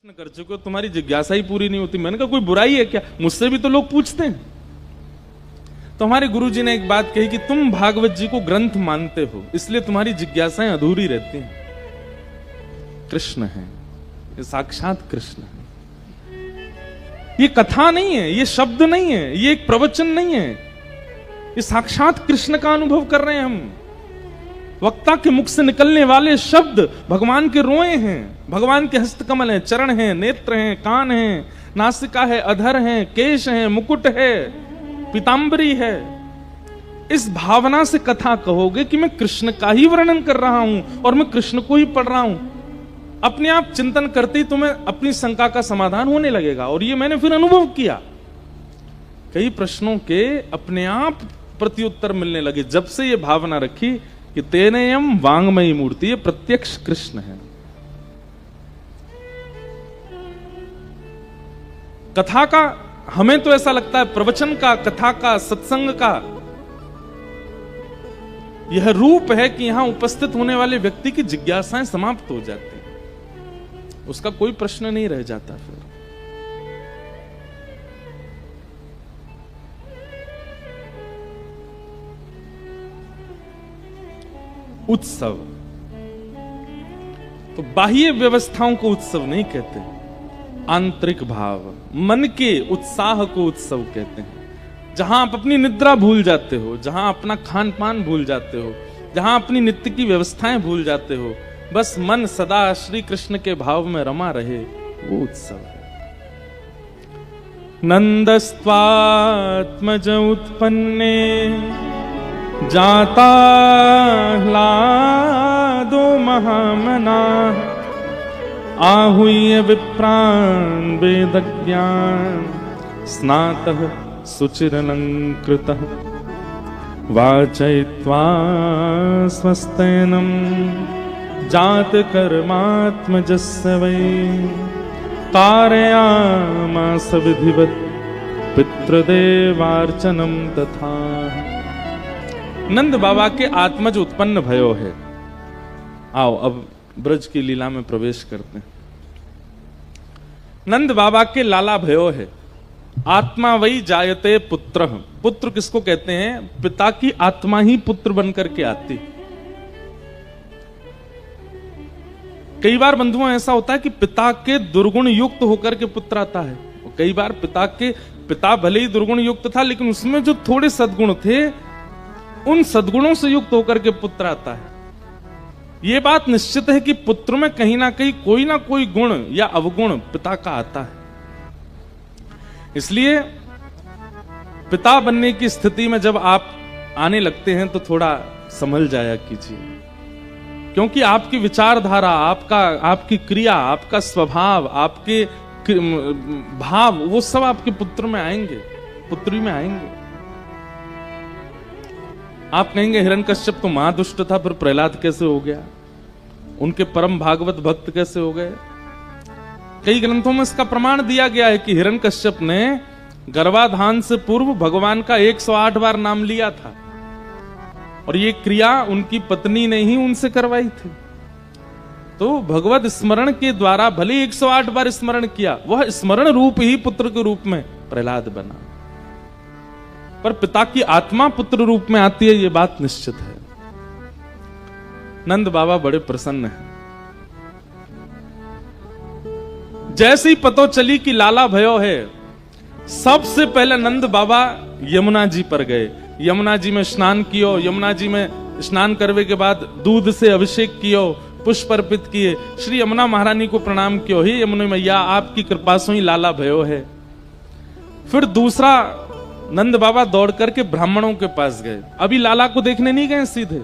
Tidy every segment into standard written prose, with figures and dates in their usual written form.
प्रश्न कर चुके हो, तुम्हारी जिज्ञासा ही पूरी नहीं होती। मैंने कहा कोई बुराई है क्या, मुझसे भी तो लोग पूछते हैं। तो हमारे गुरुजी ने एक बात कही कि तुम भागवत जी को ग्रंथ मानते हो, इसलिए तुम्हारी जिज्ञासाएं अधूरी रहती हैं। कृष्ण है, ये साक्षात कृष्ण है। ये कथा नहीं है, ये शब्द नहीं है, ये एक प्रवचन नहीं है, ये साक्षात कृष्ण का अनुभव कर रहे हैं हम। वक्ता के मुख से निकलने वाले शब्द भगवान के रोए हैं, भगवान के हस्तकमल हैं, चरण हैं, नेत्र हैं, कान हैं, नासिका है, अधर हैं, केश हैं, मुकुट है, पीतांबरी है। इस भावना से कथा कहोगे कि मैं कृष्ण का ही वर्णन कर रहा हूं और मैं कृष्ण को ही पढ़ रहा हूं, अपने आप चिंतन करते ही तुम्हें अपनी शंका का समाधान होने लगेगा। और ये मैंने फिर अनुभव किया, कई प्रश्नों के अपने आप प्रत्युत्तर मिलने लगे जब से ये भावना रखी कि तेनेयम वांगमयी मूर्ति, ये प्रत्यक्ष कृष्ण है। कथा का हमें तो ऐसा लगता है, प्रवचन का, कथा का, सत्संग का यह रूप है कि यहां उपस्थित होने वाले व्यक्ति की जिज्ञासाएं समाप्त हो जाती हैं, उसका कोई प्रश्न नहीं रह जाता। फिर उत्सव, तो बाह्य व्यवस्थाओं को उत्सव नहीं कहते, आंतरिक भाव, मन के उत्साह को उत्सव कहते हैं। जहां आप अपनी निद्रा भूल जाते हो, जहां अपना खान पान भूल जाते हो, जहां अपनी नित्य की व्यवस्थाएं भूल जाते हो, बस मन सदा श्री कृष्ण के भाव में रमा रहे, वो उत्सव है। नंदस्त्वात्मज उत्पन्ने जाता ह्लादो महामना, आहूय विप्रान् वेदज्ञान, स्नातः सुचिरलंकृतः, वाचयित्वा स्वस्तेनं जात कर्मात्मजस्य वै, कारयामास विधिवत् पितृदेवार्चनं तथा। नंद बाबा के आत्मज उत्पन्न भयो है। आओ अब ब्रज की लीला में प्रवेश करते हैं। नंद बाबा के लाला भयो है। आत्मा वही जायते पुत्र, पुत्र किसको कहते हैं? पिता की आत्मा ही पुत्र बनकर के आती। कई बार बंधुओं ऐसा होता है कि पिता के दुर्गुण युक्त होकर के पुत्र आता है, कई बार पिता भले ही दुर्गुण युक्त था, लेकिन उसमें जो थोड़े सद्गुण थे, उन सद्गुणों से युक्त होकर के पुत्र आता है। यह बात निश्चित है कि पुत्र में कहीं ना कहीं कोई ना कोई गुण या अवगुण पिता का आता है। इसलिए पिता बनने की स्थिति में जब आप आने लगते हैं तो थोड़ा संभल जाया कीजिए, क्योंकि आपकी विचारधारा, आपकी क्रिया, आपका स्वभाव, आपके भाव, वो सब आपके पुत्र में आएंगे, पुत्री में आएंगे। आप कहेंगे हिरण्यकश्यप तो महादुष्ट था, फिर प्रहलाद कैसे हो गया, उनके परम भागवत भक्त कैसे हो गए? कई ग्रंथों में इसका प्रमाण दिया गया है कि हिरण्यकश्यप ने गर्भाधान से पूर्व भगवान का 108 बार नाम लिया था, और ये क्रिया उनकी पत्नी ने ही उनसे करवाई थी। तो भगवत स्मरण के द्वारा भले 108 बार स्मरण किया, वह स्मरण रूप ही पुत्र के रूप में प्रहलाद बना। पर पिता की आत्मा पुत्र रूप में आती है, यह बात निश्चित है। नंद बाबा बड़े प्रसन्न हैं। जैसे ही पतो चली कि लाला भयो है, सबसे पहले नंद बाबा यमुना जी पर गए। यमुना जी में स्नान कियो, यमुना जी में स्नान करने के बाद दूध से अभिषेक कियो, पुष्प अर्पित किए, श्री यमुना महारानी को प्रणाम कियो, हे यमुना मैया आपकी कृपा से ही लाला भयो है। फिर दूसरा, नंद बाबा दौड़ करके ब्राह्मणों के पास गए। अभी लाला को देखने नहीं गए, सीधे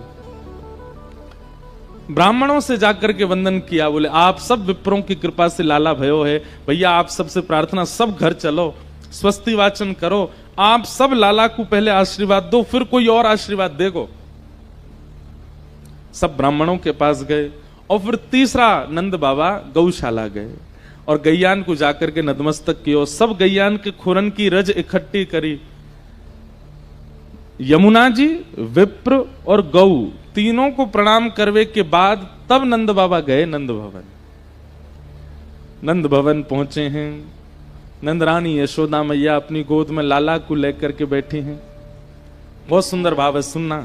ब्राह्मणों से जाकर के वंदन किया। बोले आप सब विप्रों की कृपा से लाला भयो है, भैया आप सबसे प्रार्थना, सब घर चलो, स्वस्ति वाचन करो, आप सब लाला को पहले आशीर्वाद दो, फिर कोई और आशीर्वाद देगो। सब ब्राह्मणों के पास गए। और फिर तीसरा, नंद बाबा गौशाला गए और गैयान को जाकर के नतमस्तक किया। सब गैयान के खुरन की रज इकट्ठी करी। यमुना जी, विप्र और गौ तीनों को प्रणाम करवे के बाद तब नंद बाबा गए नंद भवन। नंद भवन पहुंचे हैं। नंद रानी यशोदा मैया अपनी गोद में लाला को लेकर के बैठी हैं। बहुत सुंदर भाव है, सुनना।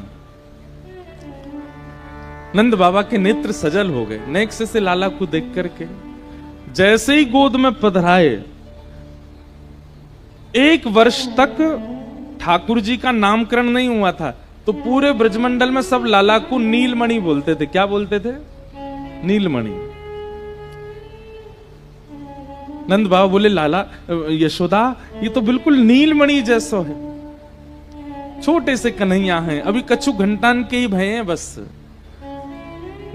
नंद बाबा के नेत्र सजल हो गए नेक्स्ट से लाला को देख करके। जैसे ही गोद में पधराए, 1 वर्ष तक ठाकुर जी का नामकरण नहीं हुआ था, तो पूरे ब्रजमंडल में सब लाला को नीलमणि बोलते थे। क्या बोलते थे? नीलमणि। नंद बाबा बोले, लाला यशोदा ये तो बिल्कुल नीलमणि जैसा है। छोटे से कन्हैया हैं, अभी कछु घंटान के ही भय हैं बस।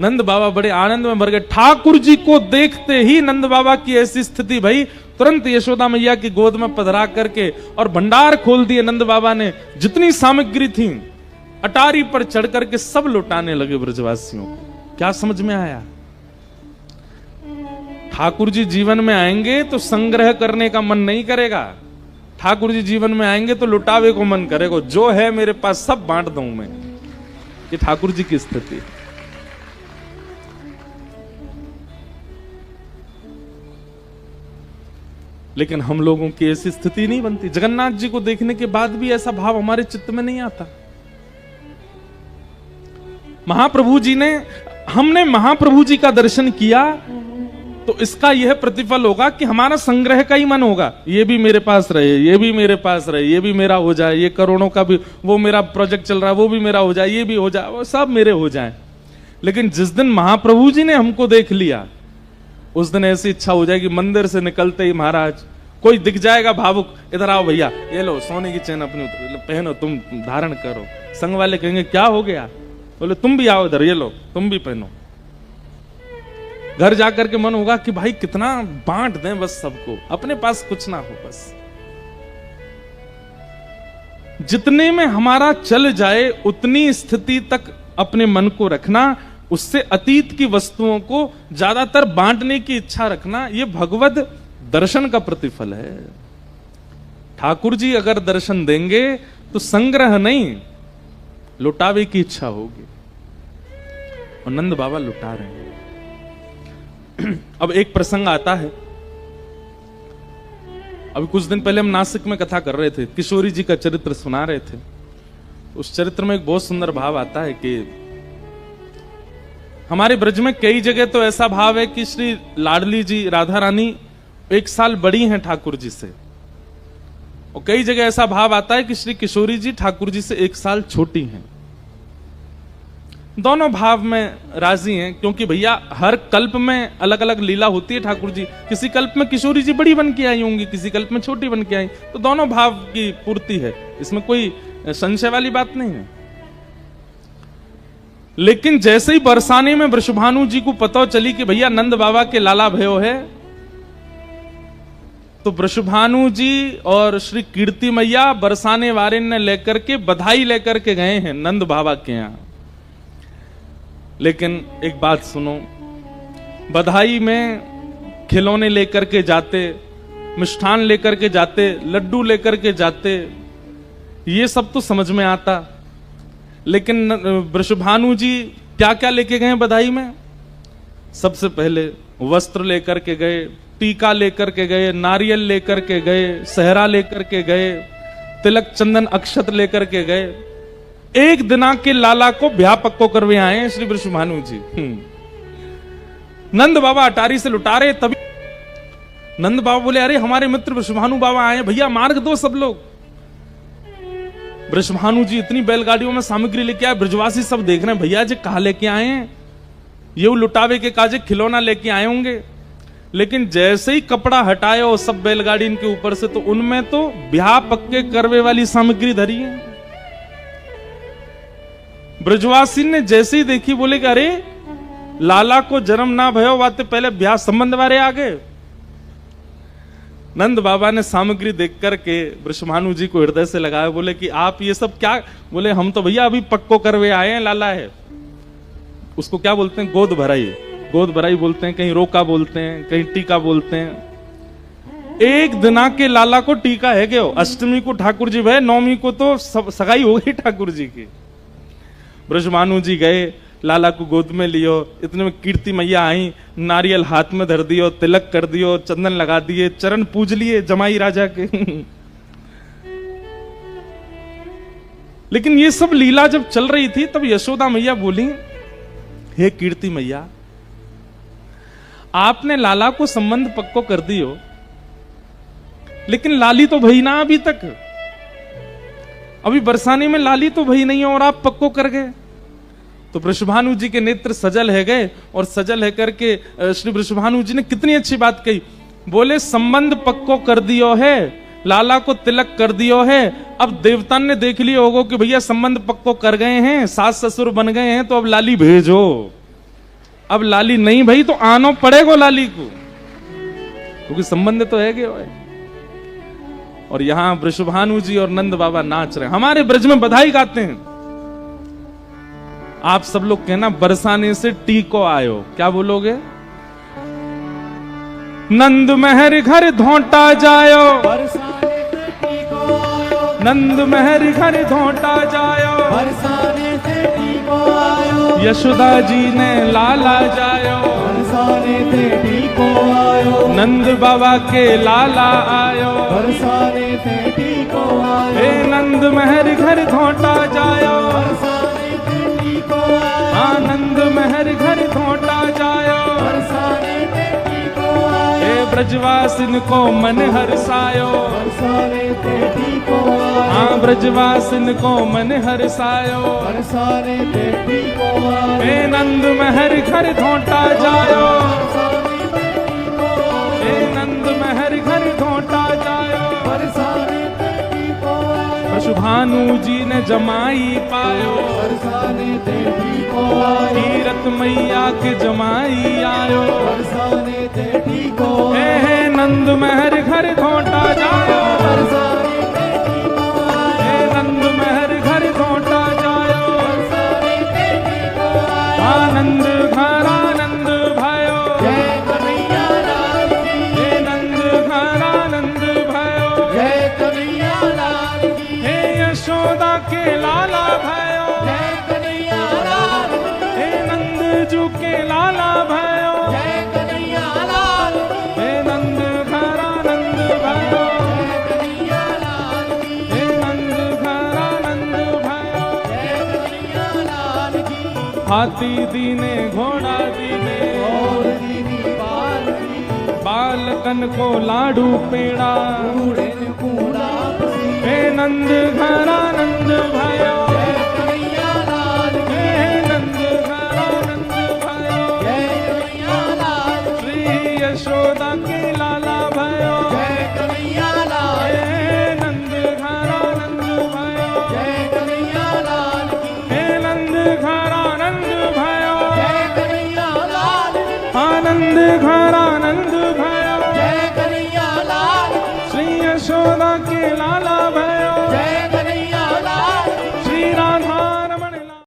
नंद बाबा बड़े आनंद में भर गए। ठाकुर जी को देखते ही नंद बाबा की ऐसी स्थिति भई, तुरंत यशोदा मैया की गोद में पधरा करके और भंडार खोल दिए। नंद बाबा ने जितनी सामग्री थी अटारी पर चढ़ करके सब लुटाने लगे ब्रजवासियों को। क्या समझ में आया? ठाकुर जी जीवन में आएंगे तो संग्रह करने का मन नहीं करेगा। ठाकुर जी जीवन में आएंगे तो लुटावे को मन करेगा। जो है मेरे पास सब बांट दूं मैं। ये ठाकुर जी की स्थिति। लेकिन हम लोगों की ऐसी स्थिति नहीं बनती। जगन्नाथ जी को देखने के बाद भी ऐसा भाव हमारे चित्त में नहीं आता। महाप्रभु जी ने, हमने महाप्रभु जी का दर्शन किया तो इसका यह प्रतिफल होगा कि हमारा संग्रह का ही मन होगा। ये भी मेरे पास रहे, ये भी मेरे पास रहे, ये भी मेरा हो जाए, ये करोड़ों का भी, वो मेरा प्रोजेक्ट चल रहा है वो भी मेरा हो जाए, ये भी हो जाए, वो सब मेरे हो जाए। लेकिन जिस दिन महाप्रभु जी ने हमको देख लिया, उस दिन ऐसी इच्छा हो जाएगी, मंदिर से निकलते ही महाराज कोई दिख जाएगा भावुक, इधर आओ भैया, ये लो सोने की चेन अपनी पहनो, तुम धारण करो। संग वाले कहेंगे क्या हो गया? बोले तुम भी आओ इधर, ये लो तुम भी पहनो। घर जाकर के मन होगा कि भाई कितना बांट दें बस सबको, अपने पास कुछ ना हो बस। जितने में हमारा चल जाए उतनी स्थिति तक अपने मन को रखना, उससे अतीत की वस्तुओं को ज्यादातर बांटने की इच्छा रखना, यह भगवत दर्शन का प्रतिफल है। ठाकुर जी अगर दर्शन देंगे तो संग्रह नहीं, लुटावे की इच्छा होगी। और नंद बाबा लुटा रहे हैं। अब एक प्रसंग आता है। अभी कुछ दिन पहले हम नासिक में कथा कर रहे थे, किशोरी जी का चरित्र सुना रहे थे। उस चरित्र में एक बहुत सुंदर भाव आता है कि हमारे ब्रज में कई जगह तो ऐसा भाव है कि श्री लाडली जी राधा रानी 1 साल बड़ी हैं ठाकुर जी से, और कई जगह ऐसा भाव आता है कि श्री किशोरी जी ठाकुर जी से 1 साल छोटी हैं। दोनों भाव में राजी हैं, क्योंकि भैया हर कल्प में अलग अलग लीला होती है ठाकुर जी। किसी कल्प में किशोरी जी बड़ी बन के आई होंगी, किसी कल्प में छोटी बन के आई, तो दोनों भाव की पूर्ति है, इसमें कोई संशय वाली बात नहीं है। लेकिन जैसे ही बरसाने में वृषभानु जी को पता चली कि भैया नंद बाबा के लाला भयो है, तो वृषभानु जी और श्री कीर्ति मैया बरसाने वारे ने लेकर के बधाई लेकर के गए हैं नंद बाबा के यहां। लेकिन एक बात सुनो, बधाई में खिलौने लेकर के जाते, मिष्ठान लेकर के जाते, लड्डू लेकर के जाते, ये सब तो समझ में आता। लेकिन वृषभानु जी क्या क्या लेके गए बधाई में? सबसे पहले वस्त्र लेकर के गए, टीका लेकर के गए, नारियल लेकर के गए, सहरा लेकर के गए, तिलक चंदन अक्षत लेकर के गए। 1 दिना के लाला को ब्याह पक्को करवे आए हैं श्री वृषभानु जी। नंद बाबा अटारी से लुटा रहे, तभी नंद बाबा बोले अरे हमारे मित्र वृषभानु बाबा आए, भैया मार्ग दो सब लोग। वृषभानु जी इतनी बैलगाड़ियों में सामग्री लेके आए, ब्रजवासी सब देख रहे हैं भैया जी कहा लेके आए हैं, ये लुटावे के काजे खिलौना लेके आए होंगे। लेकिन जैसे ही कपड़ा हटाए और सब बैलगाड़ी इनके ऊपर से, तो उनमें तो ब्याह पक्के करवे वाली सामग्री धरी है। ब्रजवासी ने जैसे ही देखी बोले कि अरे लाला को जन्म ना भयो वाते पहले ब्याह संबंध वाले आ गए। नंद बाबा ने सामग्री देख करके वृषभानु जी को हृदय से लगाया, बोले कि आप ये सब क्या? बोले हम तो भैया अभी पक्को करवे आए हैं, लाला है। उसको क्या बोलते हैं? गोद भराई। गोद भराई बोलते हैं, कहीं रोका बोलते हैं, कहीं टीका बोलते हैं। 1 दिना के लाला को टीका है क्यों? अष्टमी को ठाकुर जी भय, 9वीं को तो सगाई हो गई ठाकुर जी की। वृषभानु जी गए, लाला को गोद में लियो। इतने में कीर्ति मैया आई, नारियल हाथ में धर दियो, तिलक कर दियो, चंदन लगा दिए, चरण पूज लिए जमाई राजा के। लेकिन ये सब लीला जब चल रही थी तब यशोदा मैया बोली, हे कीर्ति मैया, आपने लाला को संबंध पक्को कर दियो, लेकिन लाली तो भई ना अभी तक। अभी बरसाने में लाली तो भई नहीं और आप पक्को कर गए। तो वृषभानु जी के नेत्र सजल है गए और सजल है करके श्री वृषभानु जी ने कितनी अच्छी बात कही। बोले संबंध पक्को कर दियो है, लाला को तिलक कर दियो है। अब देवता ने देख लिया होगा कि भैया संबंध पक्को कर गए हैं, सास ससुर बन गए हैं, तो अब लाली भेजो। अब लाली नहीं भाई तो आनो पड़ेगा लाली को, क्योंकि संबंध तो है गए। और यहां वृषभानु जी और नंद बाबा नाच रहे हैं। हमारे ब्रज में बधाई गाते हैं। आप सब लोग कहना, बरसाने से टीको आयो। क्या बोलोगे? नंद महर घर धोंटा जायो, नंद महर घर धोंटा जायो, बरसाने से टीको आयो, यशोदा जी ने लाला जायो, बरसाने से टीको आयो, नंद बाबा के लाला आयो, बरसाने से टीको आयो, हे नंद महर घर धोंटा जायो, बरसाने से टीको आयो, आनंद महर घर धोंटा जायो, बरसाने से टीको आयो, हे ब्रजवासिन को मन हर्षायो, बरसाने से टीको आयो, हाँ ब्रजवासिन को मन हर्षायो, बरसाने से टीको आयो, हे नंद महर घर धोंटा जायो, बरसाने से टीको आयो, हे नंद महर घर धोंटा जायो। बरसाने से टीको आयो, वृषभानु जी ने जमाई पायो, बरसाने से टीको आयो, कीरत मैया के जमाई आयो, बरसाने से टीको हे आयो, हे नंद महर घर धोंटा जायो, बरसाने से टीको आयो, हे नंद महर घर धोंटा जायो, बरसाने से टीको आयो, आनंद घर आनंद भयो, जय कन्हैया लाल की, हे नंद घर आनंद भयो, जय कन्हैया लाल की, हे यशोदा के लाला भयो, जय कन्हैया लाल की, हे नंद जू के लाला भयो, जय कन्हैया लाल की, हे नंद घर आनंद भयो, जय कन्हैया लाल की, हे नंद घर आनंद भयो। जय कन्हैया लाल की, हाथी दीने घोड़ा दीने, और दीनी बाल की, बालकन को लाडू पेड़ा, कूड़े ने कूड़ा पसी, हे नंद घर आनंद भयो, जय कन्हैया लाल की, हे नंद घर आनंद भयो, जय कन्हैया लाल की, श्री यशोदा के लाला भयो, जय कन्हैया लाल की, हे नंद घर आनंद भयो, जय कन्हैया लाल की, हे नंद घर आनंद भयो, जय कन्हैया लाल की, आनंद घर आनंद भयो, जय कन्हैया लाल की, श्री यशोदा के लाला भयो,